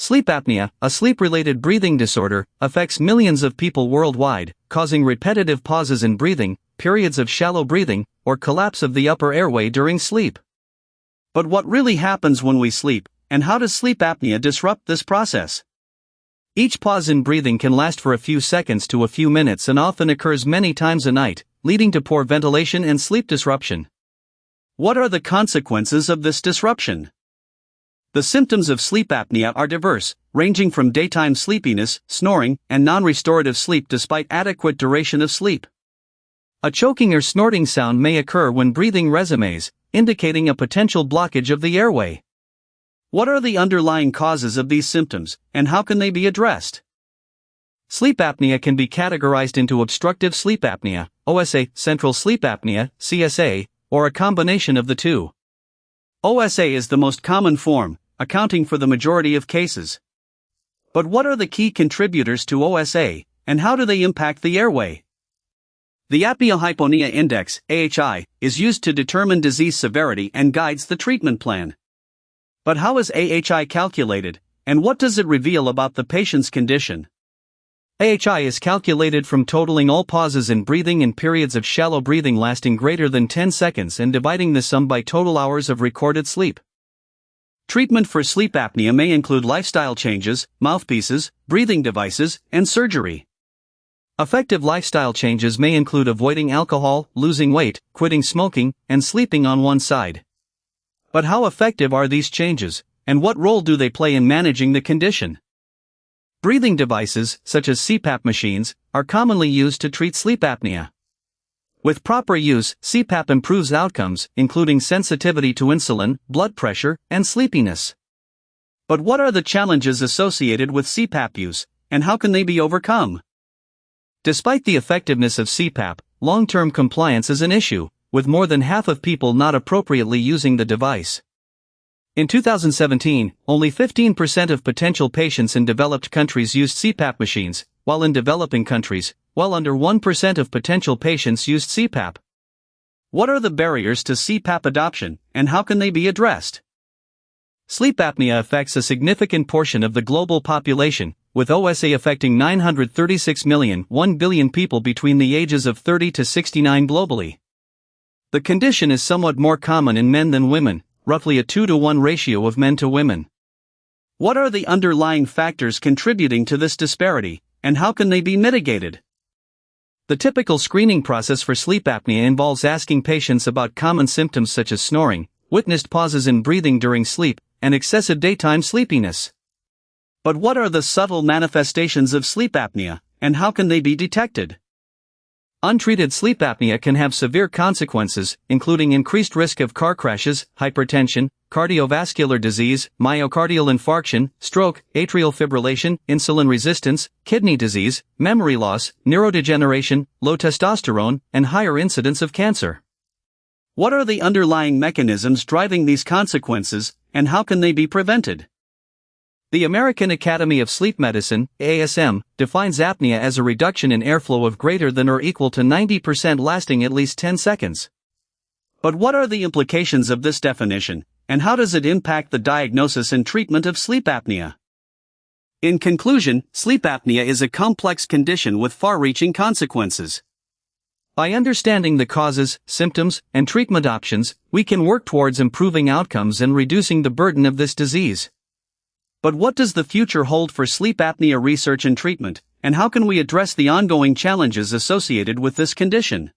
Sleep apnea, a sleep-related breathing disorder, affects millions of people worldwide, causing repetitive pauses in breathing, periods of shallow breathing, or collapse of the upper airway during sleep. But what really happens when we sleep, and how does sleep apnea disrupt this process? Each pause in breathing can last for a few seconds to a few minutes and often occurs many times a night, leading to poor ventilation and sleep disruption. What are the consequences of this disruption? The symptoms of sleep apnea are diverse, ranging from daytime sleepiness, snoring, and non-restorative sleep despite adequate duration of sleep. A choking or snorting sound may occur when breathing resumes, indicating a potential blockage of the airway. What are the underlying causes of these symptoms, and how can they be addressed? Sleep apnea can be categorized into obstructive sleep apnea, OSA, central sleep apnea, CSA, or a combination of the two. OSA is the most common form, accounting for the majority of cases. But what are the key contributors to OSA, and how do they impact the airway? The Apnea-Hypopnea Index, AHI, is used to determine disease severity and guides the treatment plan. But how is AHI calculated, and what does it reveal about the patient's condition? AHI is calculated from totaling all pauses in breathing and periods of shallow breathing lasting greater than 10 seconds and dividing the sum by total hours of recorded sleep. Treatment for sleep apnea may include lifestyle changes, mouthpieces, breathing devices, and surgery. Effective lifestyle changes may include avoiding alcohol, losing weight, quitting smoking, and sleeping on one side. But how effective are these changes, and what role do they play in managing the condition? Breathing devices, such as CPAP machines, are commonly used to treat sleep apnea. With proper use, CPAP improves outcomes, including sensitivity to insulin, blood pressure, and sleepiness. But what are the challenges associated with CPAP use, and how can they be overcome? Despite the effectiveness of CPAP, long-term compliance is an issue, with more than half of people not appropriately using the device. In 2017, only 15% of potential patients in developed countries used CPAP machines, while in developing countries, well under 1% of potential patients used CPAP. What are the barriers to CPAP adoption, and how can they be addressed? Sleep apnea affects a significant portion of the global population, with OSA affecting 936 million, 1 billion people between the ages of 30 to 69 globally. The condition is somewhat more common in men than women, roughly a 2-to-1 ratio of men to women. What are the underlying factors contributing to this disparity, and how can they be mitigated? The typical screening process for sleep apnea involves asking patients about common symptoms such as snoring, witnessed pauses in breathing during sleep, and excessive daytime sleepiness. But what are the subtle manifestations of sleep apnea, and how can they be detected? Untreated sleep apnea can have severe consequences, including increased risk of car crashes, hypertension, cardiovascular disease, myocardial infarction, stroke, atrial fibrillation, insulin resistance, kidney disease, memory loss, neurodegeneration, low testosterone, and higher incidence of cancer. What are the underlying mechanisms driving these consequences, and how can they be prevented? The American Academy of Sleep Medicine, ASM, defines apnea as a reduction in airflow of greater than or equal to 90% lasting at least 10 seconds. But what are the implications of this definition, and how does it impact the diagnosis and treatment of sleep apnea? In conclusion, sleep apnea is a complex condition with far-reaching consequences. By understanding the causes, symptoms, and treatment options, we can work towards improving outcomes and reducing the burden of this disease. But what does the future hold for sleep apnea research and treatment, and how can we address the ongoing challenges associated with this condition?